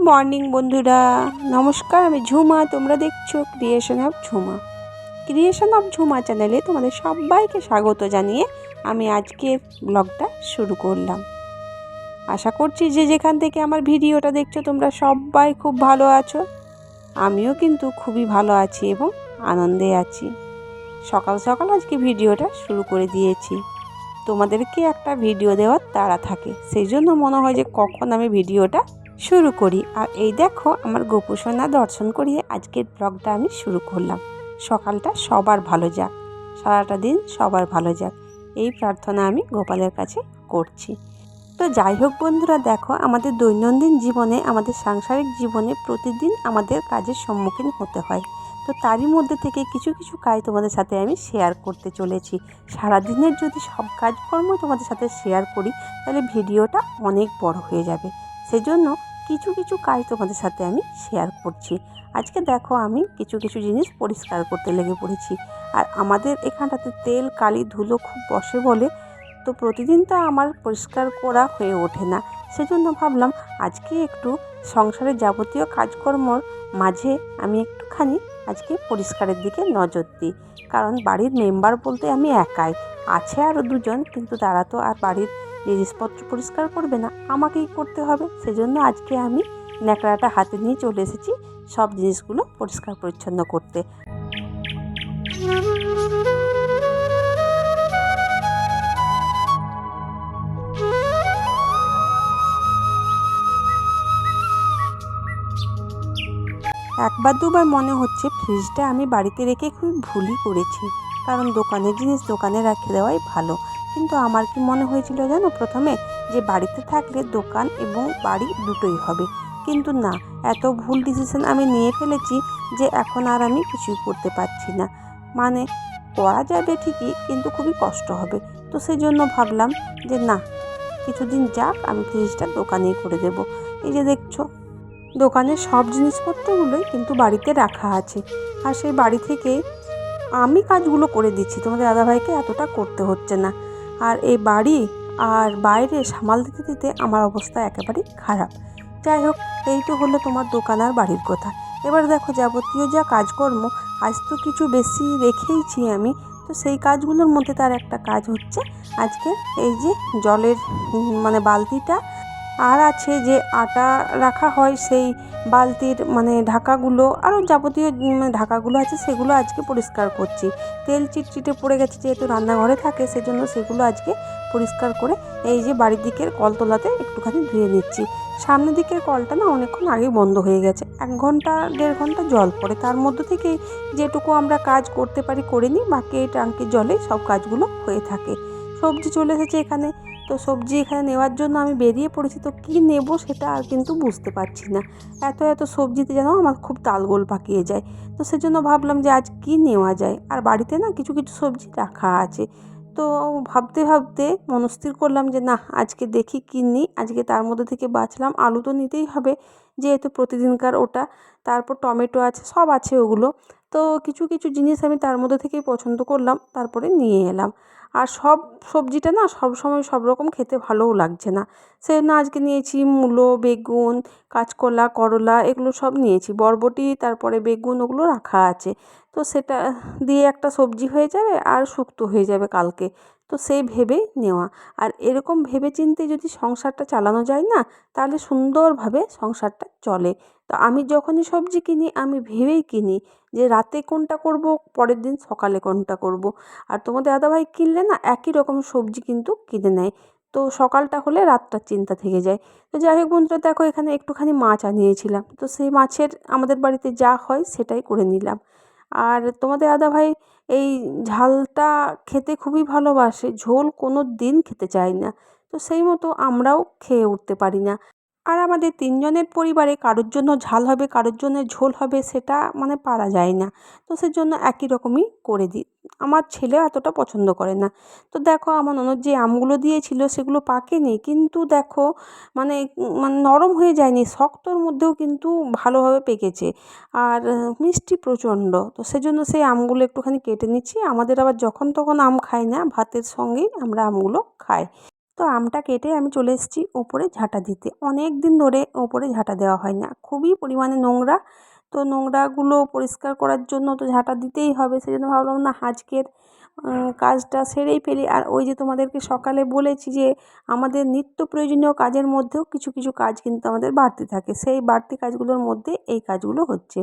Morning বন্ধুরা, নমস্কার। আমি ঝুমা, তোমরা দেখছো creation of Jhuma. Creation of Jhuma চ্যানেলে তোমাদের সবাইকে স্বাগত জানিয়ে আমি আজকের ব্লগটা শুরু করলাম। আশা করছি যে যেখান থেকে আমার ভিডিওটা দেখছো তোমরা সবাই খুব ভালো আছো। আমিও কিন্তু খুবই ভালো আছি এবং আনন্দে আছি। সকাল সকাল আজকে ভিডিওটা শুরু করে দিয়েছি। তোমাদেরকে একটা ভিডিও দেওয়ার তাড়া থাকে, সেই জন্য মনে হয় যে কখন আমি ভিডিওটা শুরু করি। আর এই দেখো আমার গোপুসোনা দর্শন করিয়ে আজকের ব্লগটা আমি শুরু করলাম। সকালটা সবার ভালো যাক, সারাটা দিন সবার ভালো যাক, এই প্রার্থনা আমি গোপালের কাছে করছি। তো যাই হোক বন্ধুরা, দেখো আমাদের দৈনন্দিন জীবনে, আমাদের সাংসারিক জীবনে প্রতিদিন আমাদের কাজের সম্মুখীন হতে হয়। তো তারই মধ্যে থেকে কিছু কিছু কাজ তোমাদের সাথে আমি শেয়ার করতে চলেছি। সারাদিনের যদি সব কাজকর্ম তোমাদের সাথে শেয়ার করি তাহলে ভিডিওটা অনেক বড় হয়ে যাবে। সেজন্য কিছু কিছু কাজ তোমাদের সাথে আমি শেয়ার করছি। আজকে দেখো আমি কিছু কিছু জিনিস পরিষ্কার করতে লেগে পড়েছি। আর আমাদের এখানটাতে তেল কালি ধুলো খুব বসে বলে তো প্রতিদিন তো আমার পরিষ্কার করা হয়ে ওঠে না। সেজন্য ভাবলাম আজকে একটু সংসারের যাবতীয় কাজকর্মর মাঝে আমি একটুখানি আজকে পরিষ্কারের দিকে নজর দিই। কারণ বাড়ির মেম্বার বলতে আমি একাই, আছে আরও দুজন, কিন্তু তারা তো আর বাড়ির জিনিসপত্র পরিষ্কার করবে না, আমাকেই করতে হবে। সেজন্য আজকে আমি ন্যাকড়াটা হাতে নিয়ে চলে এসেছি সব জিনিসগুলো পরিষ্কার পরিচ্ছন্ন করতে। একবার দুবার মনে হচ্ছে ফ্রিজটা আমি বাড়িতে রেখে খুব ভুলই করেছি, কারণ দোকানের জিনিস দোকানে রেখে দেওয়াই ভালো। কিন্তু আমার কি মনে হয়েছিল জানো প্রথমে, যে বাড়িতে থাকলে দোকান এবং বাড়ি দুটোই হবে। কিন্তু না, এত ভুল ডিসিশন আমি নিয়ে ফেলেছি যে এখন আর আমি কিছুই করতে পারছি না। মানে করা যাবে ঠিকই, কিন্তু খুবই কষ্ট হবে। তো সেই জন্য ভাবলাম যে না, কিছুদিন যাক, আমি ফ্রিজটা দোকানেই করে দেব। এই যে দেখছো, দোকানের সব জিনিসপত্রগুলোই কিন্তু বাড়িতে রাখা আছে। আর সেই বাড়ি থেকে আমি কাজগুলো করে দিচ্ছি, তোমাদের দাদাভাইকে এতটা করতে হচ্ছে না। আর এই বাড়ি আর বাইরে সামাল দিতে দিতে আমার অবস্থা একেবারেই খারাপ। যাই হোক, এই তো হলো তোমার দোকান আর বাড়ির কথা। এবার দেখো যাবতীয় যা কাজকর্ম, আজ তো কিছু বেশি রেখেইছি আমি। তো সেই কাজগুলোর মধ্যে তার একটা কাজ হচ্ছে আজকে এই যে জলের মানে বালতিটা, আর আছে যে আটা রাখা হয় সেই বালতির মানে ঢাকাগুলো, আরও যাবতীয় ঢাকাগুলো আছে, সেগুলো আজকে পরিষ্কার করছি। তেল চিটচিটে পড়ে গেছে, যেহেতু রান্নাঘরে থাকে সেজন্য সেগুলো আজকে পরিষ্কার করে এই যে বাড়ির দিকের কলতলাতে একটুখানি ধুয়ে নিচ্ছি। সামনের দিকের কলটা না অনেকক্ষণ আগেই বন্ধ হয়ে গেছে, 1 ঘন্টা 1.5 ঘন্টা জল পড়ে, তার মধ্যে থেকেই যেটুকু আমরা কাজ করতে পারি করে নিই, বাকি এই ট্যাঙ্কির জলে সব কাজগুলো হয়ে থাকে। সবজি চলে এসেছে এখানে, তো সবজি এখানে নেওয়ার জন্য আমি বেরিয়ে পড়েছি। তো কী নেব সেটা আর কিন্তু বুঝতে পারছি না, এত এত সবজিতে যেন আমার খুব তালগোল পাকিয়ে যায়। তো সেজন্য ভাবলাম যে আজ কি নেওয়া যায়। আর বাড়িতে না কিছু কিছু সবজি রাখা আছে। তো ভাবতে ভাবতে মনস্থির করলাম যে না, আজকে দেখি কী নিই। আজকে তার মধ্যে থেকে বাছলাম আলু তো নিতেই হবে, যেহেতু প্রতিদিনকার ওটা। তারপর টমেটো আছে, সব আছে ওগুলো। তো কিছু কিছু জিনিস আমি তার মধ্যে থেকেই পছন্দ করলাম, তারপরে নিয়ে এলাম। আর সব সবজিটা না সব সময় সব রকম খেতে ভালোও লাগছে না, সেজন্য আজকে নিয়েছি মূলো, বেগুন, কাঁচকলা, করলা, এগুলো সব নিয়েছি। বরবটি, তারপরে বেগুন, ওগুলো রাখা আছে। তো সেটা দিয়ে একটা সবজি হয়ে যাবে আর শুক্তো হয়ে যাবে কালকে। তো সেই ভেবেই নেওয়া। আর এরকম ভেবে চিন্তে যদি সংসারটা চালানো যায় না, তাহলে সুন্দরভাবে সংসারটা চলে। তো আমি যখনই সবজি কিনি আমি ভেবেই কিনি যে রাতে কোনটা করব, পরের দিন সকালে কোনটা করব। আর তোমাদের দাদাভাই কিনলে না একই রকম সবজি কিন্তু কিনে নেয়, তো সকালটা হলে রাতটার চিন্তা থেকে যায়। তো যাই হোক বন্ধুরা, দেখো এখানে একটুখানি মাছ আনিয়েছিলাম, তো সেই মাছের আমাদের বাড়িতে যা হয় সেটাই করে নিলাম। আর তোমাদের দাদাভাই এই ঝালটা খেতে খুবই ভালোবাসে, ঝোল কোনো দিন খেতে চায় না। তো সেই মতো আমরাও খেয়ে উঠতে পারি না। আর আমাদের 3 জনের পরিবারে কারোর জন্য ঝাল হবে, কারোর জন্য ঝোল হবে, সেটা মানে পারা যায় না। তো সেজন্য একই রকমই করে দিই। আমার ছেলেও এতটা পছন্দ করে না। তো দেখো আমার ননদ যে আমগুলো দিয়েছিল সেগুলো পাকেনি, কিন্তু দেখো মানে মানে নরম হয়ে যায়নি, শক্তর মধ্যেও কিন্তু ভালোভাবে পেকেছে। আর মিষ্টি প্রচণ্ড। তো সেজন্য সেই আমগুলো একটুখানি কেটে নিচ্ছি। আমাদের আবার যখন তখন আম খাই না, ভাতের সঙ্গেই আমরা আমগুলো খাই। তো আমটা কেটে আমি চলে এসেছি ওপরে ঝাঁটা দিতে। অনেক দিন ধরে ওপরে ঝাঁটা দেওয়া হয় না, খুবই পরিমাণে নোংরা। তো নোংরাগুলো পরিষ্কার করার জন্য তো ঝাঁটা দিতেই হবে, সেই জন্য ভাবলাম না আজকের কাজটা সেরেই ফেলি। আর ওই যে তোমাদেরকে সকালে বলেছি যে আমাদের নিত্য প্রয়োজনীয় কাজের মধ্যেও কিছু কিছু কাজ কিন্তু আমাদের বাড়তি থাকে, সেই বাড়তি কাজগুলোর মধ্যে এই কাজগুলো হচ্ছে।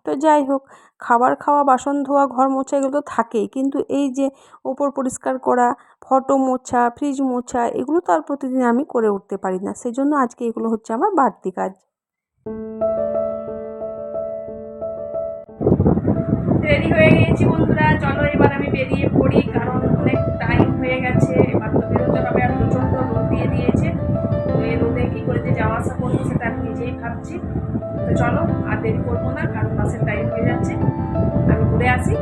তো যাই হোক, খাবার খাওয়া, বাসন ধোয়া, ঘর মোছা এগুলো তো থাকেই, কিন্তু এই যে ওপর পরিষ্কার করা, ফটো মোছা, ফ্রিজ মোছা, এগুলো তো আর প্রতিদিন আমি করে উঠতে পারি না, সেই জন্য আজকে এগুলো হচ্ছে আমার বাড়তি কাজ। রেডি হয়ে গিয়েছি বন্ধুরা, চলো এবার আমি বেরিয়ে পড়ি, কারণ অনেক টাইম হয়ে গেছে, এবার তো বেরোতে হবে। আর প্রচণ্ড রোদ দিয়ে দিয়েছে, তো এই রোদে কী করে যে যাওয়া আসা করবো সেটা আমি নিজেই ভাবছি। তো চলো আর দেরি করবো না, কারণ বাসের টাইম হয়ে যাচ্ছে, আমি ঘুরে আসি।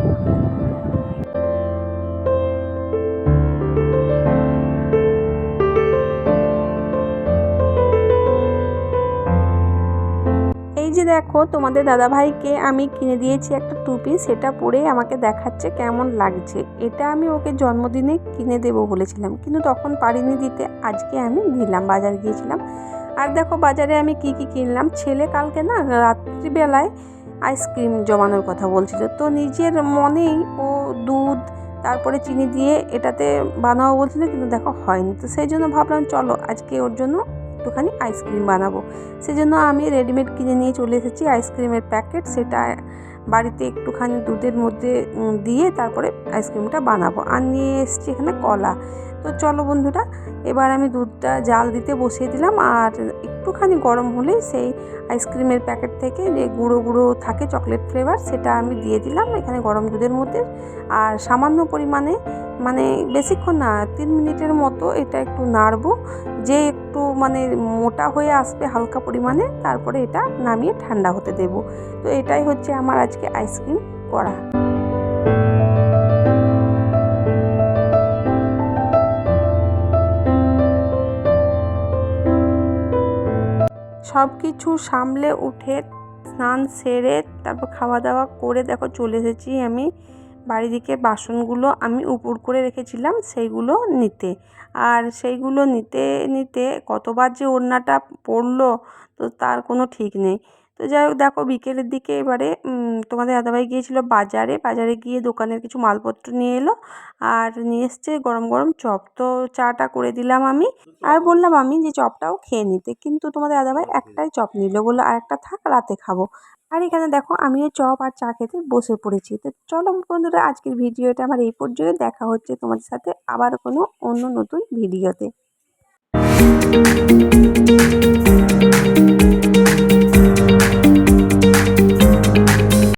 এই যে দেখো, তোমাদের দাদাভাইকে আমি কিনে দিয়েছি একটা টুপি, সেটা পরেই আমাকে দেখাচ্ছে কেমন লাগছে। এটা আমি ওকে জন্মদিনে কিনে দেবো বলেছিলাম, কিন্তু তখন পারিনি দিতে, আজকে আমি দিলাম, বাজার গিয়েছিলাম। আর দেখো বাজারে আমি কি কি কিনলাম। ছেলে কালকে না রাত্রিবেলায় আইসক্রিম জমানোর কথা বলছিল, তো নিজের মনেই ও দুধ তারপরে চিনি দিয়ে এটাতে বানাবো বলছিল, কিন্তু দেখো হয়নি। তো সেই জন্য ভাবলাম চলো আজকে ওর জন্য একটুখানি আইসক্রিম বানাবো। সেজন্য আমি রেডিমেড কিনে নিয়ে চলে এসেছি আইসক্রিমের প্যাকেট, সেটা বাড়িতে একটুখানি দুধের মধ্যে দিয়ে তারপরে আইসক্রিমটা বানাবো। আর নিয়ে এসেছি এখানে কলা। তো চলো বন্ধুরা, এবার আমি দুধটা জাল দিতে বসিয়ে দিলাম, আর একটুখানি গরম হলেই সেই আইসক্রিমের প্যাকেট থেকে যে গুঁড়ো গুঁড়ো থাকে চকলেট ফ্লেভার, সেটা আমি দিয়ে দিলাম এখানে গরম দুধের মধ্যে। আর সামান্য পরিমাণে, মানে বেশিক্ষণ না, 3 মিনিটের মতো এটা একটু নাড়বো, যে একটু মানে মোটা হয়ে আসবে হালকা পরিমাণে, তারপরে এটা নামিয়ে ঠান্ডা হতে দেব। তো এটাই হচ্ছে আমার আজকে আইসক্রিম করা। সব কিছু সামলে উঠে স্নান সেরে তারপর খাওয়া দাওয়া করে দেখো চলে এসেছি আমি বাড়ি দিকে। বাসনগুলো আমি উপর করে রেখেছিলাম সেইগুলো নিতে, আর সেইগুলো নিতে নিতে কতবার যে ওড়নাটা পড়লো তো তার কোনো ঠিক নেই। তো যাই হোক, দেখো বিকেলের দিকে এবারে তোমাদের দাদাভাই গিয়েছিলো বাজারে, বাজারে গিয়ে দোকানের কিছু মালপত্র নিয়ে এলো, আর নিয়ে এসছে গরম গরম চপ। তো চাটা করে দিলাম আমি, আর বললাম আমি যে চপটাও খেয়ে নিতে, কিন্তু তোমাদের দাদাভাই একটাই চপ নিল, বললো আর একটা থাক, রাতে খাবো। আর এখানে দেখো আমিও চপ আর চা খেতে বসে পড়েছি। তো চলো বন্ধুরা, আজকের ভিডিওটা আমার এই পর্যন্ত। দেখা হচ্ছে তোমাদের সাথে আবার কোনো অন্য নতুন ভিডিওতে।